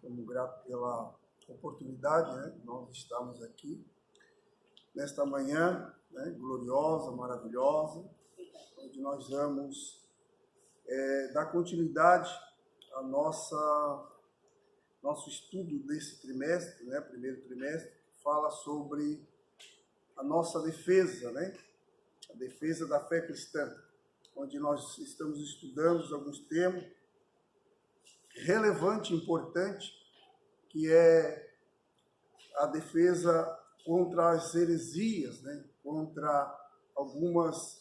Estamos gratos pela oportunidade, né? Nós estamos aqui nesta manhã, né? Gloriosa, maravilhosa, onde nós vamos dar continuidade ao nosso estudo desse trimestre, né? Primeiro trimestre, que fala sobre a nossa defesa, né? A defesa da fé cristã, onde nós estamos estudando alguns temas relevante, importante, que é a defesa contra as heresias, né? Contra algumas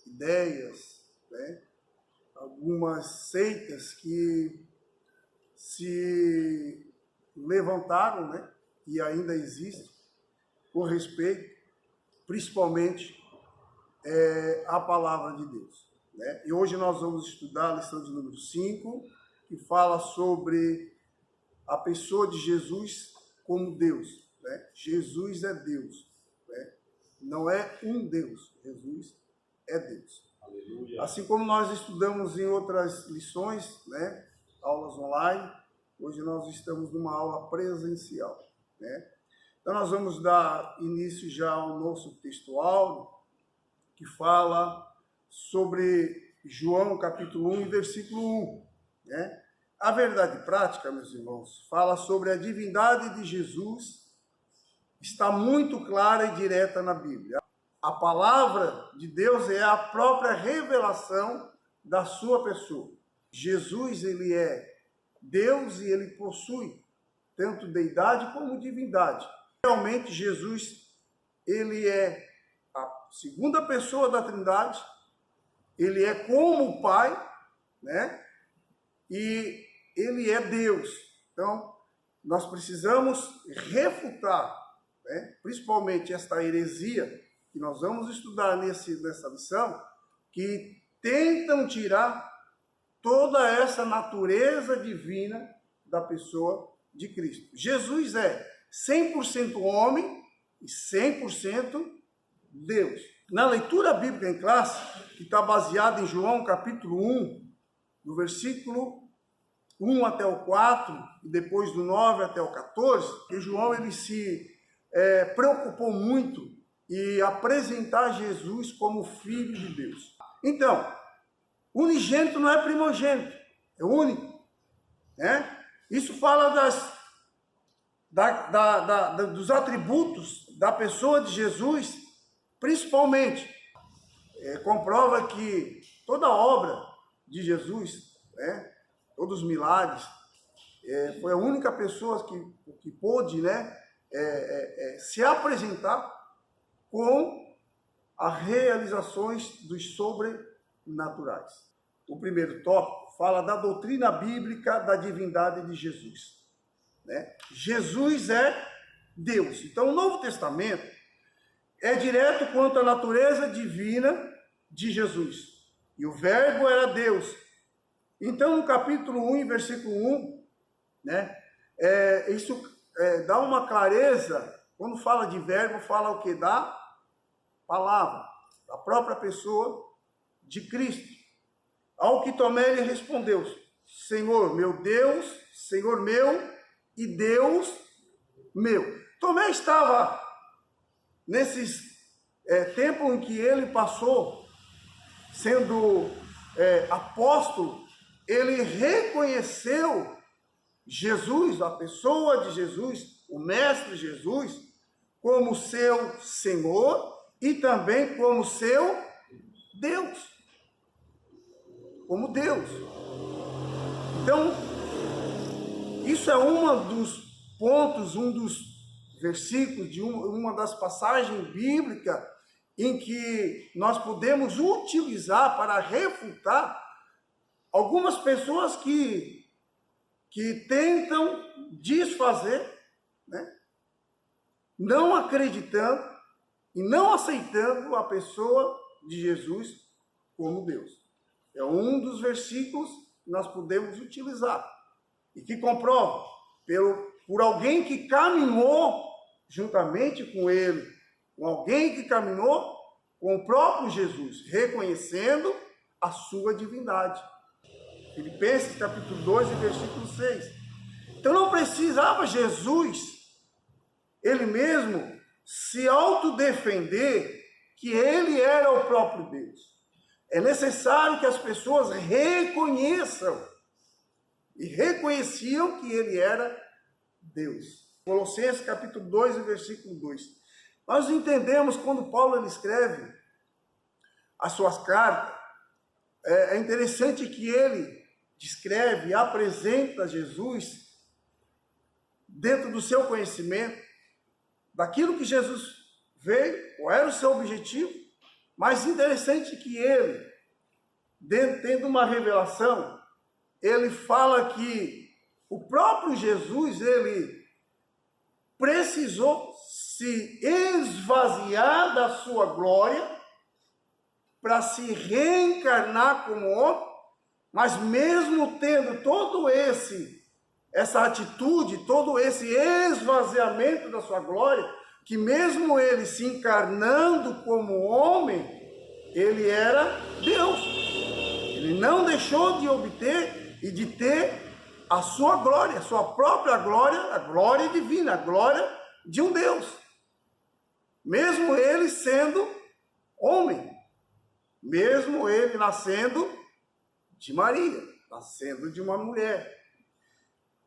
ideias, né? Algumas seitas que se levantaram, né? E ainda existem, com respeito, principalmente, à palavra de Deus, né? E hoje nós vamos estudar a lição de número 5, que fala sobre a pessoa de Jesus como Deus, né? Jesus é Deus, né? Não é um Deus, Jesus é Deus. Aleluia. Assim como nós estudamos em outras lições, né? Aulas online, hoje nós estamos numa aula presencial, né? Então nós vamos dar início já ao nosso textual, que fala sobre João capítulo 1, versículo 1, né? A verdade prática, meus irmãos, fala sobre a divindade de Jesus, está muito clara e direta na Bíblia. A palavra de Deus é a própria revelação da sua pessoa. Jesus, ele é Deus e ele possui tanto deidade como divindade. Realmente, Jesus, ele é a segunda pessoa da Trindade, ele é como o Pai, né? E ele é Deus. Então, nós precisamos refutar, né? Principalmente esta heresia que nós vamos estudar nessa lição, que tentam tirar toda essa natureza divina da pessoa de Cristo. Jesus é 100% homem e 100% Deus. Na leitura bíblica em classe, que está baseada em João capítulo 1, do versículo 1 até o 4, e depois do 9 até o 14, que João ele se preocupou muito em apresentar Jesus como Filho de Deus. Então, unigênito não é primogênito, é único, né? Isso fala dos atributos da pessoa de Jesus, principalmente. Comprova que toda a obra de Jesus, né? Todos os milagres, foi a única pessoa que pôde, né? Se apresentar com as realizações dos sobrenaturais. O primeiro tópico fala da doutrina bíblica da divindade de Jesus, né? Jesus é Deus. Então, o Novo Testamento é direto quanto à natureza divina de Jesus. E o Verbo era Deus. Então, no capítulo 1, versículo 1, né? Isso dá uma clareza. Quando fala de verbo, fala o que? Da palavra, da própria pessoa de Cristo. Ao que Tomé lhe respondeu: Senhor meu Deus, Senhor meu e Deus meu. Tomé estava nesses tempos em que ele passou sendo apóstolo, ele reconheceu Jesus, a pessoa de Jesus, o Mestre Jesus, como seu Senhor e também como seu Deus. Como Deus. Então, isso é um dos pontos, um dos versículos, de uma das passagens bíblicas em que nós podemos utilizar para refutar algumas pessoas que tentam desfazer, né? Não acreditando e não aceitando a pessoa de Jesus como Deus. É um dos versículos que nós podemos utilizar e que comprova por alguém que caminhou juntamente com ele, com alguém que caminhou com o próprio Jesus, reconhecendo a sua divindade. Filipenses capítulo 2, versículo 6. Então não precisava Jesus, ele mesmo, se autodefender que ele era o próprio Deus. É necessário que as pessoas reconheçam e reconheciam que ele era Deus. Colossenses capítulo 2, versículo 2. Nós entendemos quando Paulo ele escreve as suas cartas, é interessante que ele descreve e apresenta Jesus dentro do seu conhecimento, daquilo que Jesus veio, qual era o seu objetivo, mas interessante que ele, tendo uma revelação, ele fala que o próprio Jesus, ele precisou se esvaziar da sua glória para se reencarnar como homem, mas mesmo tendo todo essa atitude, todo esse esvaziamento da sua glória, que mesmo ele se encarnando como homem, ele era Deus. Ele não deixou de obter e de ter a sua glória, a sua própria glória, a glória divina, a glória de um Deus. Mesmo ele sendo homem, mesmo ele nascendo de Maria, nascendo de uma mulher.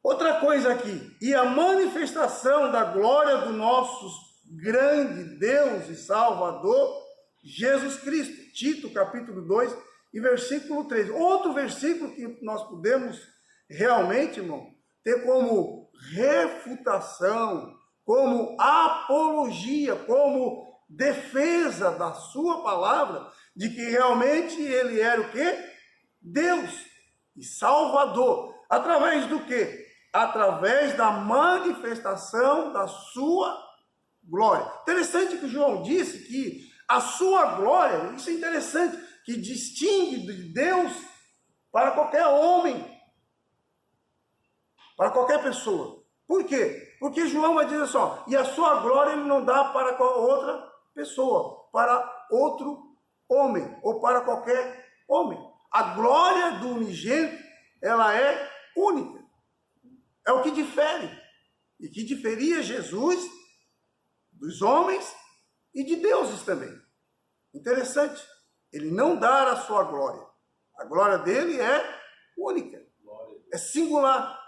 Outra coisa aqui, e a manifestação da glória do nosso grande Deus e Salvador, Jesus Cristo. Tito, capítulo 2 e versículo 3. Outro versículo que nós podemos realmente, irmão, ter como refutação, como apologia, como defesa da sua palavra, de que realmente ele era o quê? Deus e Salvador. Através do quê? Através da manifestação da sua glória. Interessante que João disse que a sua glória, isso é interessante, que distingue de Deus para qualquer homem, para qualquer pessoa. Por quê? Porque João vai dizer só, e a sua glória ele não dá para outra pessoa, para outro homem, ou para qualquer homem. A glória do unigênito, ela é única. É o que difere. E que diferia Jesus dos homens e de deuses também. Interessante. Ele não dá a sua glória. A glória dele é única. É singular.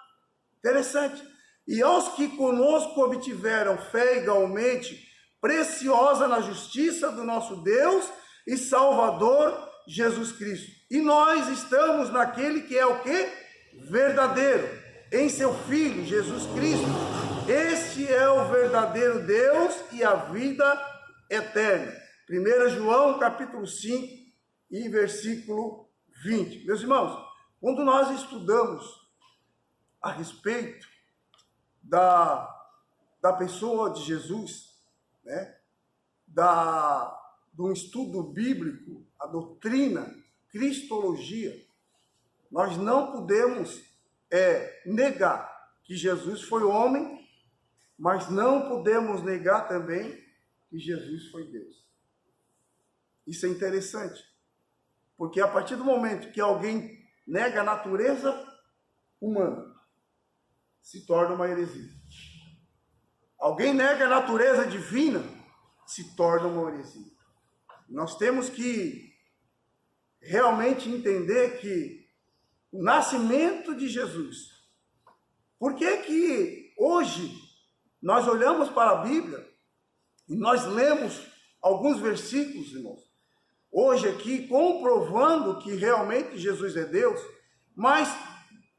Interessante. E aos que conosco obtiveram fé igualmente preciosa na justiça do nosso Deus e Salvador Jesus Cristo. E nós estamos naquele que é o quê? Verdadeiro. Em seu Filho, Jesus Cristo. Este é o verdadeiro Deus e a vida eterna. 1 João, capítulo 5 e versículo 20. Meus irmãos, quando nós estudamos a respeito da pessoa de Jesus, né, do estudo bíblico, a doutrina, cristologia, nós não podemos negar que Jesus foi homem, mas não podemos negar também que Jesus foi Deus. Isso é interessante, porque a partir do momento que alguém nega a natureza humana, se torna uma heresia. Alguém nega a natureza divina, se torna uma heresia. Nós temos que realmente entender que o nascimento de Jesus, por que hoje nós olhamos para a Bíblia e nós lemos alguns versículos, irmãos, hoje aqui comprovando que realmente Jesus é Deus, mas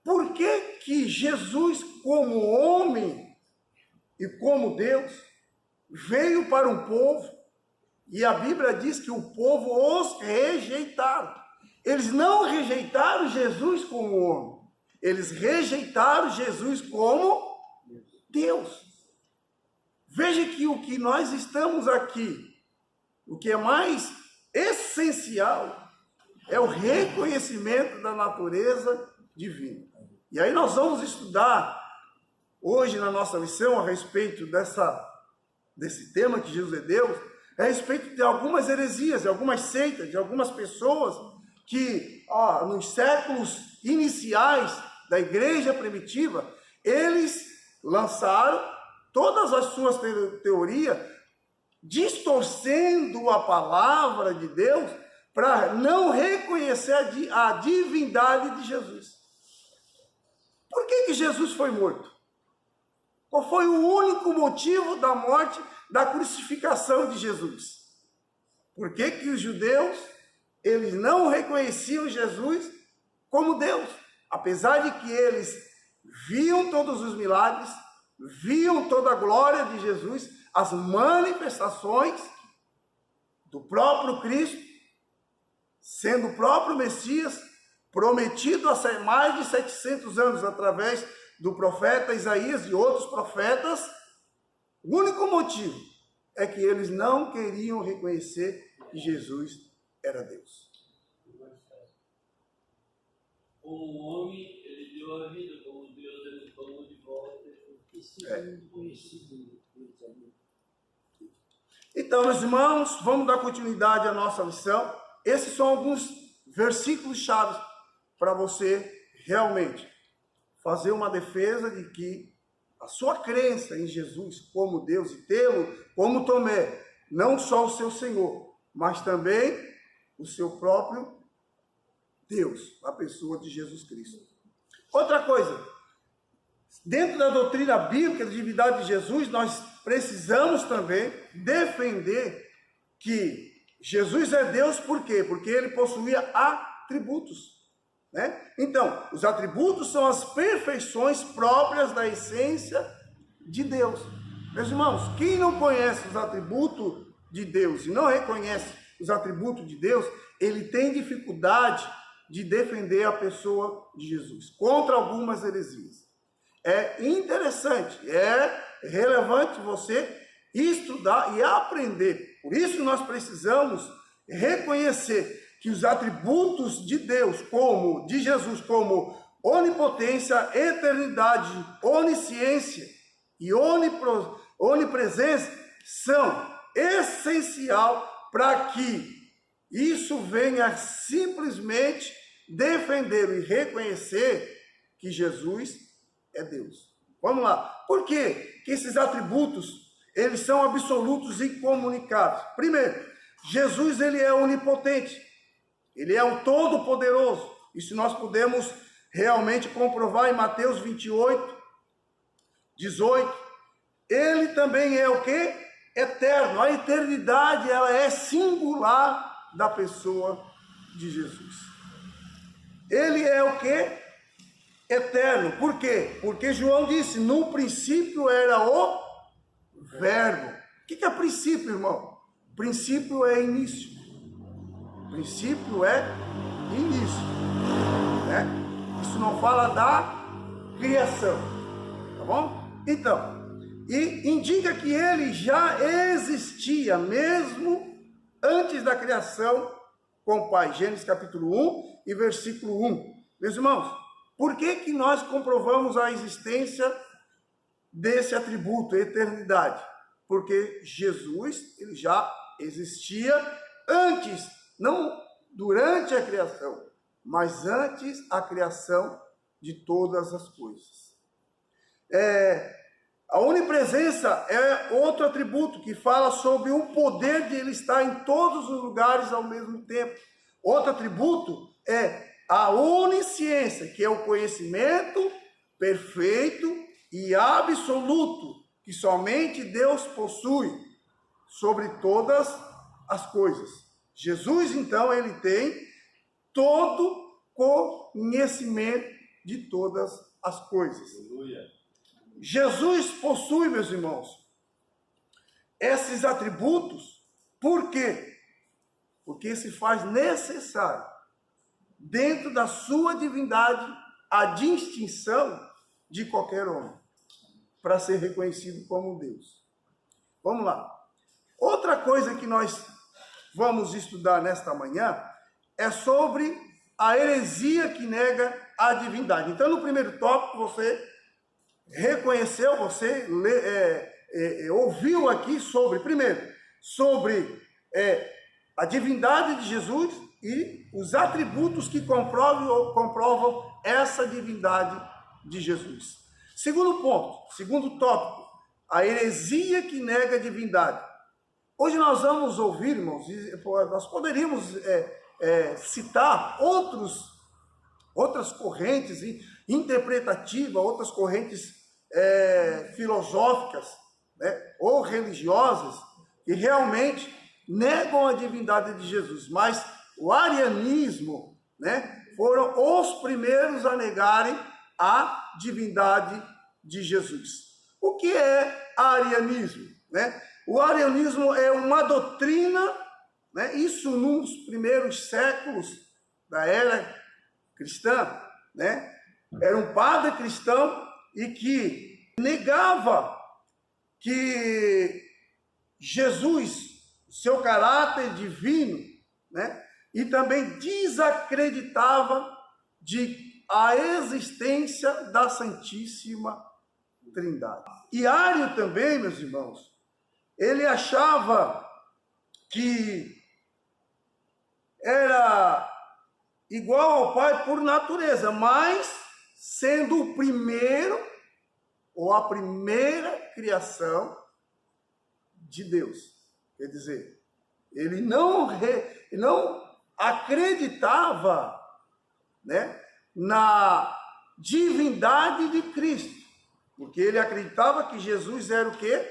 por que Jesus, como homem e como Deus, veio para um povo e a Bíblia diz que o povo os rejeitaram? Eles não rejeitaram Jesus como homem, eles rejeitaram Jesus como Deus. Veja que o que nós estamos aqui, o que é mais essencial, é o reconhecimento da natureza divina. E aí nós vamos estudar hoje na nossa lição a respeito desse tema que Jesus é Deus, a respeito de algumas heresias, de algumas seitas, de algumas pessoas que nos séculos iniciais da igreja primitiva, eles lançaram todas as suas teorias, distorcendo a palavra de Deus para não reconhecer a divindade de Jesus. Por que Jesus foi morto? Qual foi o único motivo da morte, da crucificação de Jesus? Por que os judeus, eles não reconheciam Jesus como Deus? Apesar de que eles viam todos os milagres, viam toda a glória de Jesus, as manifestações do próprio Cristo, sendo o próprio Messias, prometido há mais de 700 anos através do profeta Isaías e outros profetas. O único motivo é que eles não queriam reconhecer que Jesus era Deus. Como homem, ele deu a vida, como Deus, ele tomou de volta. Então, meus irmãos, vamos dar continuidade à nossa lição. Esses são alguns versículos chaves para você realmente fazer uma defesa de que a sua crença em Jesus como Deus e tê-lo como Tomé, não só o seu Senhor, mas também o seu próprio Deus, a pessoa de Jesus Cristo. Outra coisa, dentro da doutrina bíblica da divindade de Jesus, nós precisamos também defender que Jesus é Deus, por quê? Porque ele possuía atributos, né? Então, os atributos são as perfeições próprias da essência de Deus. Meus irmãos, quem não conhece os atributos de Deus e não reconhece os atributos de Deus, ele tem dificuldade de defender a pessoa de Jesus contra algumas heresias. É interessante, é relevante você estudar e aprender. Por isso nós precisamos reconhecer que os atributos de Deus, como de Jesus, como onipotência, eternidade, onisciência e onipresença, são essencial para que isso venha simplesmente defender e reconhecer que Jesus é Deus. Vamos lá. Por quê? Que esses atributos, eles são absolutos e incomunicáveis. Primeiro, Jesus, ele é onipotente. Ele é um todo-poderoso. Isso nós podemos realmente comprovar em Mateus 28, 18. Ele também é o quê? Eterno. A eternidade, ela é singular da pessoa de Jesus. Ele é o quê? Eterno. Por quê? Porque João disse, no princípio era o verbo. O que é princípio, irmão? Princípio é início. Princípio é início, né? Isso não fala da criação, tá bom? Então, e indica que ele já existia mesmo antes da criação com o Pai. Gênesis capítulo 1 e versículo 1. Meus irmãos, por que nós comprovamos a existência desse atributo, eternidade? Porque Jesus, ele já existia antes, não durante a criação, mas antes a criação de todas as coisas. A onipresença é outro atributo que fala sobre o poder de ele estar em todos os lugares ao mesmo tempo. Outro atributo é a onisciência, que é o conhecimento perfeito e absoluto que somente Deus possui sobre todas as coisas. Jesus, então, ele tem todo conhecimento de todas as coisas. Aleluia. Jesus possui, meus irmãos, esses atributos. Por quê? Porque se faz necessário, dentro da sua divindade, a distinção de qualquer homem, para ser reconhecido como Deus. Vamos lá. Outra coisa que nós vamos estudar nesta manhã é sobre a heresia que nega a divindade. Então, no primeiro tópico, você reconheceu, você ouviu aqui sobre, primeiro, sobre a divindade de Jesus e os atributos que comprovam essa divindade de Jesus. Segundo ponto, segundo tópico, a heresia que nega a divindade. Hoje nós vamos ouvir, irmãos, nós poderíamos citar outras correntes interpretativas, outras correntes filosóficas, né, ou religiosas, que realmente negam a divindade de Jesus. Mas o arianismo, né, foram os primeiros a negarem a divindade de Jesus. O que é arianismo? Né? O arianismo é uma doutrina, né, isso nos primeiros séculos da era cristã, né, era um padre cristão e que negava que Jesus, seu caráter divino, né, e também desacreditava a existência da Santíssima Trindade. E Ario também, meus irmãos, ele achava que era igual ao Pai por natureza, mas sendo o primeiro ou a primeira criação de Deus. Quer dizer, ele não acreditava, né, na divindade de Cristo, porque ele acreditava que Jesus era o quê?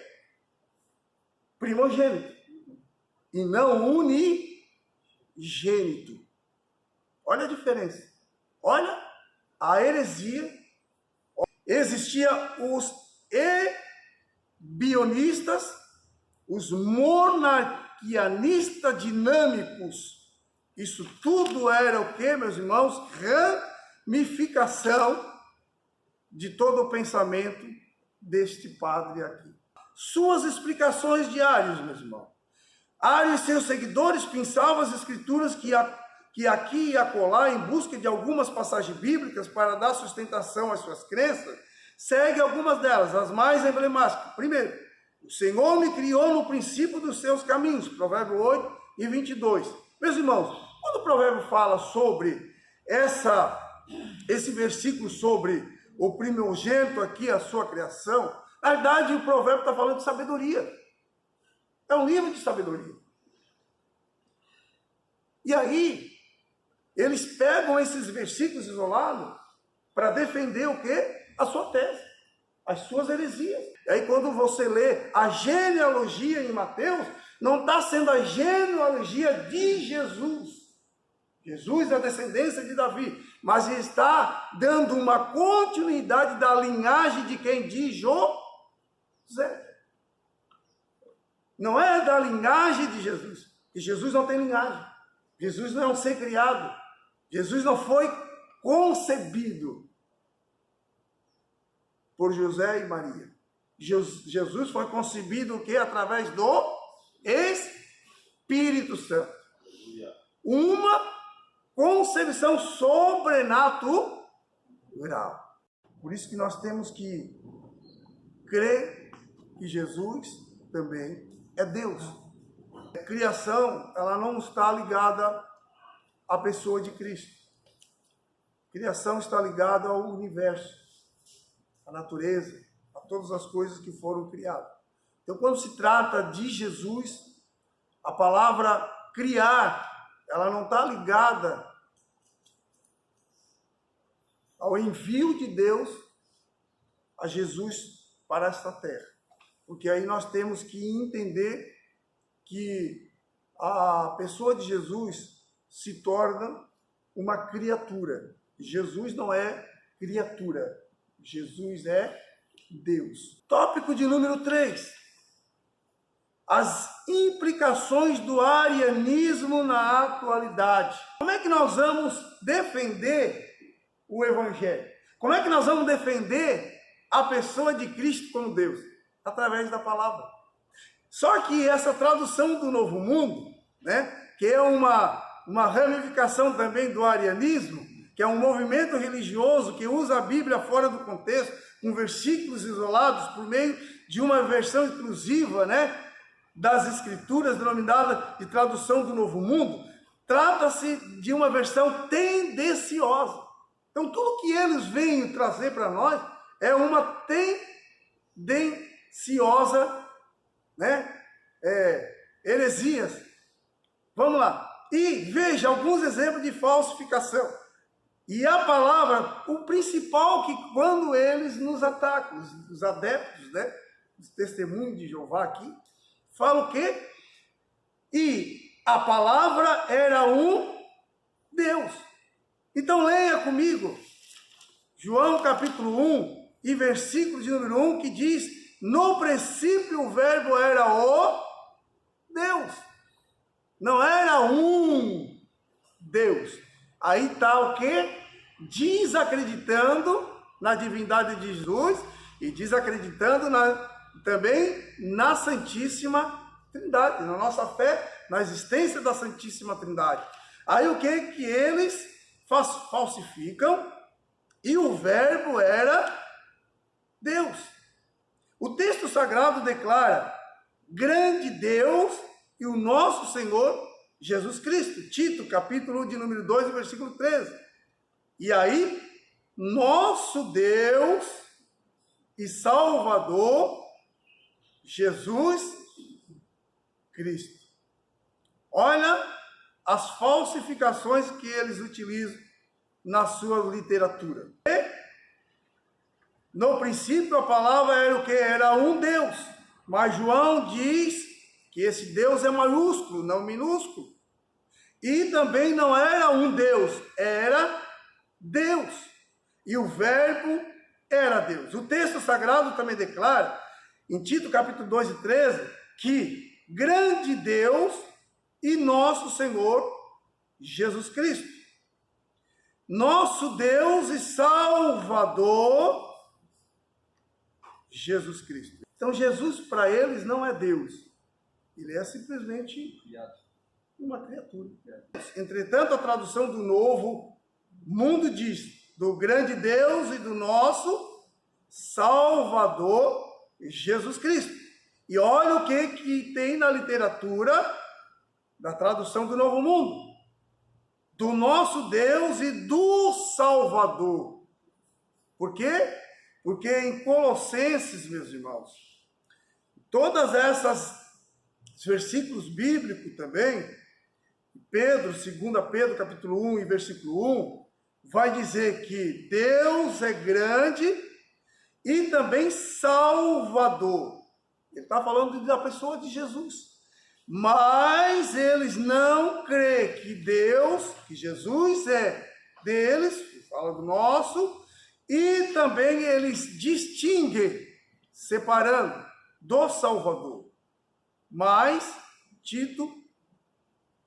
Primogênito, e não unigênito. Olha a diferença. Olha a heresia. Existiam os ebionistas, os monarquianistas dinâmicos. Isso tudo era o quê, meus irmãos? Ramificação de todo o pensamento deste padre aqui. Suas explicações de Ario, meus irmãos. Ario e seus seguidores pensavam as escrituras que aqui e acolá, em busca de algumas passagens bíblicas para dar sustentação às suas crenças, segue algumas delas, as mais emblemáticas. Primeiro, o Senhor me criou no princípio dos seus caminhos, Provérbio 8 e 22. Meus irmãos, quando o provérbio fala sobre esse versículo sobre o primogênito aqui, a sua criação, na verdade o provérbio está falando de sabedoria. É um livro de sabedoria. E aí, eles pegam esses versículos isolados para defender o quê? A sua tese, as suas heresias. E aí quando você lê a genealogia em Mateus, não está sendo a genealogia de Jesus. Jesus é a descendência de Davi, mas está dando uma continuidade da linhagem de quem? De José. Não é da linhagem de Jesus, que Jesus não tem linhagem. Jesus não é um ser criado. Jesus não foi concebido por José e Maria. Jesus foi concebido o quê? Através do Espírito Santo. Uma concepção sobrenatural. Por isso que nós temos que crer que Jesus também é Deus. A criação, ela não está ligada à pessoa de Cristo. A criação está ligada ao universo, à natureza, a todas as coisas que foram criadas. Então, quando se trata de Jesus, a palavra criar, ela não está ligada ao envio de Deus a Jesus para esta terra. Porque aí nós temos que entender que a pessoa de Jesus se torna uma criatura. Jesus não é criatura. Jesus é Deus. Tópico de número 3. As implicações do arianismo na atualidade. Como é que nós vamos defender o Evangelho? Como é que nós vamos defender a pessoa de Cristo como Deus? Através da palavra. Só que essa tradução do Novo Mundo, né, que é uma ramificação também do arianismo, que é um movimento religioso que usa a Bíblia fora do contexto, com versículos isolados por meio de uma versão exclusiva, né, das Escrituras, denominada de tradução do Novo Mundo, trata-se de uma versão tendenciosa. Então, tudo que eles vêm trazer para nós é uma tendenciosa, né? Heresias. Vamos lá. E veja alguns exemplos de falsificação. E a palavra, o principal que quando eles nos atacam, os adeptos, né? Os testemunhos de Jeová aqui, falam o quê? E a palavra era um Deus. Então leia comigo João capítulo 1 e versículo de número 1, que diz: no princípio o verbo era o Deus. Não era um Deus. Aí está o quê? Desacreditando na divindade de Jesus e desacreditando também na Santíssima Trindade, na nossa fé, na existência da Santíssima Trindade. Aí o que eles falsificam? E o verbo era Deus. O texto sagrado declara: grande Deus e o nosso Senhor Jesus Cristo. Tito, capítulo de número 2, versículo 13. E aí, nosso Deus e Salvador, Jesus Cristo. Olha as falsificações que eles utilizam na sua literatura. No princípio a palavra era o que? Era um Deus. Mas João diz que esse Deus é maiúsculo, não minúsculo. E também não era um Deus, era Deus. E o verbo era Deus. O texto sagrado também declara, em Tito capítulo 2 e 13, que grande Deus e nosso Senhor Jesus Cristo. Nosso Deus e Salvador Jesus Cristo. Então Jesus para eles não é Deus. Ele é simplesmente uma criatura. Entretanto, a tradução do Novo Mundo diz: do grande Deus e do nosso Salvador Jesus Cristo. E olha o que tem na literatura da tradução do Novo Mundo: do nosso Deus e do Salvador. Por quê? Porque em Colossenses, meus irmãos, todas essas versículos bíblicos também, Pedro, 2 Pedro capítulo 1 e versículo 1, vai dizer que Deus é grande e também Salvador. Ele está falando da pessoa de Jesus. Mas eles não creem que Deus, que Jesus é deles, fala do nosso, e também eles distinguem, separando do Salvador. Mas Tito,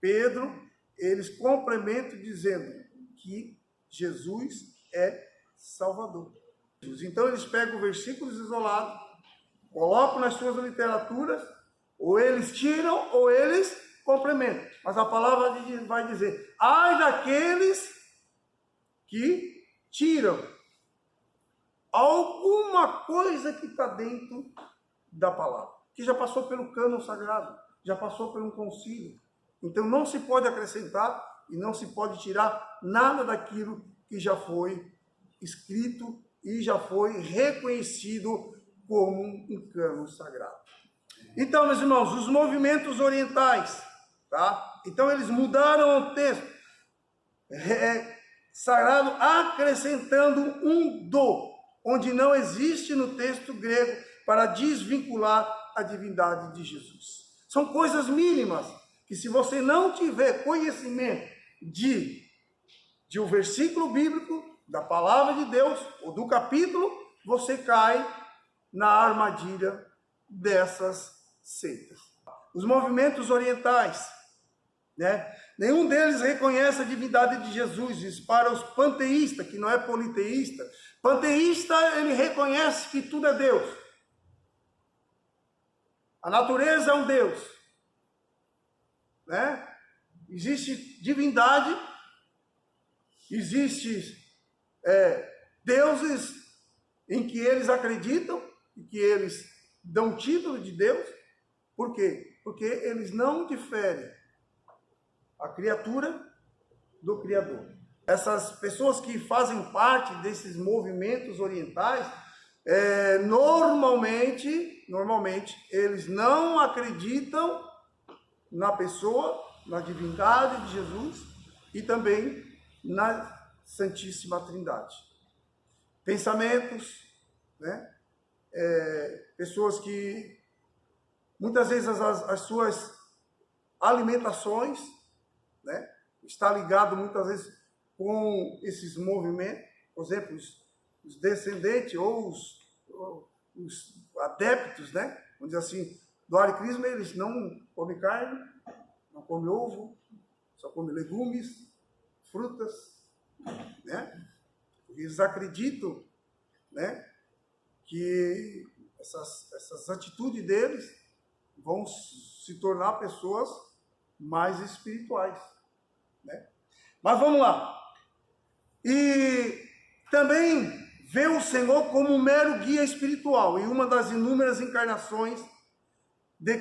Pedro, eles complementam dizendo que Jesus é Salvador. Então eles pegam versículos isolados, colocam nas suas literaturas, ou eles tiram ou eles complementam. Mas a palavra vai dizer: ai daqueles que tiram alguma coisa que está dentro da palavra, que já passou pelo cânon sagrado, já passou por um concílio. Então não se pode acrescentar e não se pode tirar nada daquilo que já foi escrito e já foi reconhecido como um cânon sagrado. Então, meus irmãos, os movimentos orientais, tá? Então eles mudaram o texto sagrado, acrescentando um do, onde não existe no texto grego, para desvincular a divindade de Jesus. São coisas mínimas, que se você não tiver conhecimento de um versículo bíblico, da palavra de Deus, ou do capítulo, você cai na armadilha dessas seitas. Os movimentos orientais, né? Nenhum deles reconhece a divindade de Jesus. Isso para os panteístas, que não é politeísta. Panteísta, ele reconhece que tudo é Deus. A natureza é um Deus, né? Existe divindade, existe deuses em que eles acreditam e que eles dão título de Deus. Por quê? Porque eles não diferem a criatura do Criador. Essas pessoas que fazem parte desses movimentos orientais Normalmente, eles não acreditam na pessoa, na divindade de Jesus e também na Santíssima Trindade. Pensamentos, né? Pessoas que muitas vezes as suas alimentações, né, está ligado muitas vezes com esses movimentos, por exemplo, os descendentes ou os adeptos, né, vamos dizer assim, do Hare Krishna, eles não comem carne, não comem ovo, só comem legumes, frutas, né? Eles acreditam, né, que essas atitudes deles vão se tornar pessoas mais espirituais, né? Mas vamos lá. E também vê o Senhor como um mero guia espiritual e uma das inúmeras encarnações de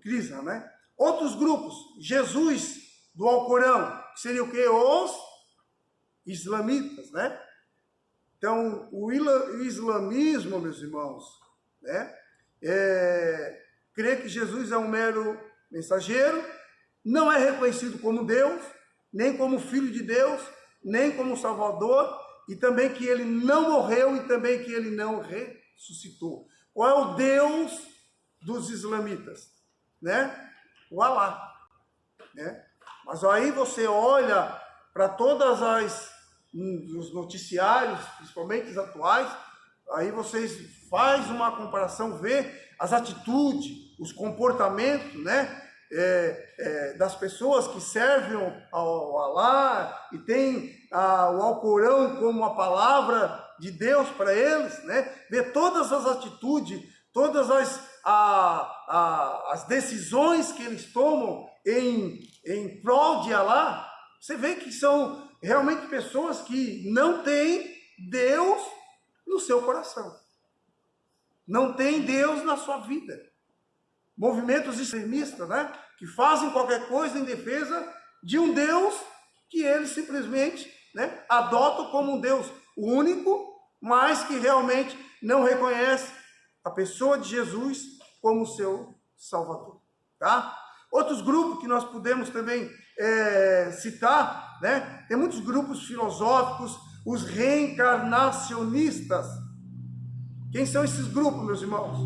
Krishna, né? Outros grupos, Jesus do Alcorão, que seria o quê? Os islamitas, né? Então, o islamismo, meus irmãos, né, crê que Jesus é um mero mensageiro, não é reconhecido como Deus, nem como Filho de Deus, nem como Salvador, e também que ele não morreu e também que ele não ressuscitou. Qual é o Deus dos islamitas? Né? O Alá. Né? Mas aí você olha para todas os noticiários, principalmente os atuais, aí vocês fazem uma comparação, vê as atitudes, os comportamentos, né, das pessoas que servem ao Alá e tem o Alcorão como a palavra de Deus para eles, né, vê todas as atitudes, todas as decisões que eles tomam em prol de Alá, você vê que são realmente pessoas que não têm Deus no seu coração. Não tem Deus na sua vida. Movimentos extremistas, né? Que fazem qualquer coisa em defesa de um Deus que eles simplesmente, né, adotam como um Deus único, mas que realmente não reconhece a pessoa de Jesus como seu Salvador. Tá? Outros grupos que nós podemos também citar, né? Tem muitos grupos filosóficos, os reencarnacionistas. Quem são esses grupos, meus irmãos?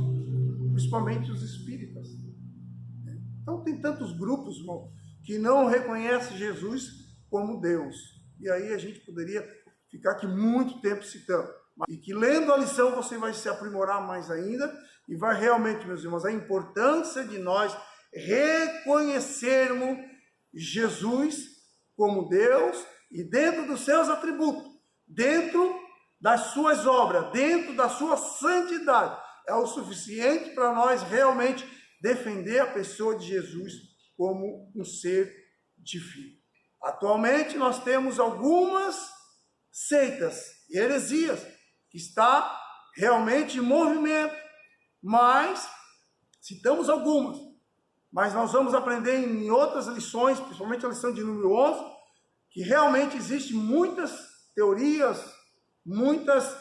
Principalmente os espíritas. Então tem tantos grupos, irmão, que não reconhecem Jesus como Deus. E aí a gente poderia ficar aqui muito tempo citando. E que lendo a lição você vai se aprimorar mais ainda e vai realmente, meus irmãos, a importância de nós reconhecermos Jesus como Deus e dentro dos seus atributos, dentro das suas obras, dentro da sua santidade, é o suficiente para nós realmente defender a pessoa de Jesus como um ser divino. Atualmente nós temos algumas seitas e heresias que está realmente em movimento, mas citamos algumas, mas nós vamos aprender em outras lições, principalmente a lição de número 11, que realmente existem muitas teorias, muitas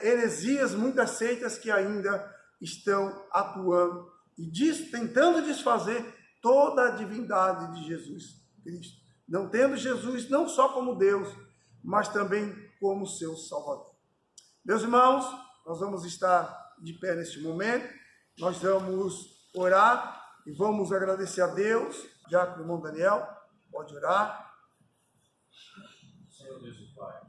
heresias, muitas seitas que ainda estão atuando e tentando desfazer toda a divindade de Jesus Cristo, não tendo Jesus não só como Deus, mas também como seu Salvador. Meus irmãos, nós vamos estar de pé neste momento, nós vamos orar e vamos agradecer a Deus. Já com o irmão Daniel, pode orar. Senhor Deus e Pai.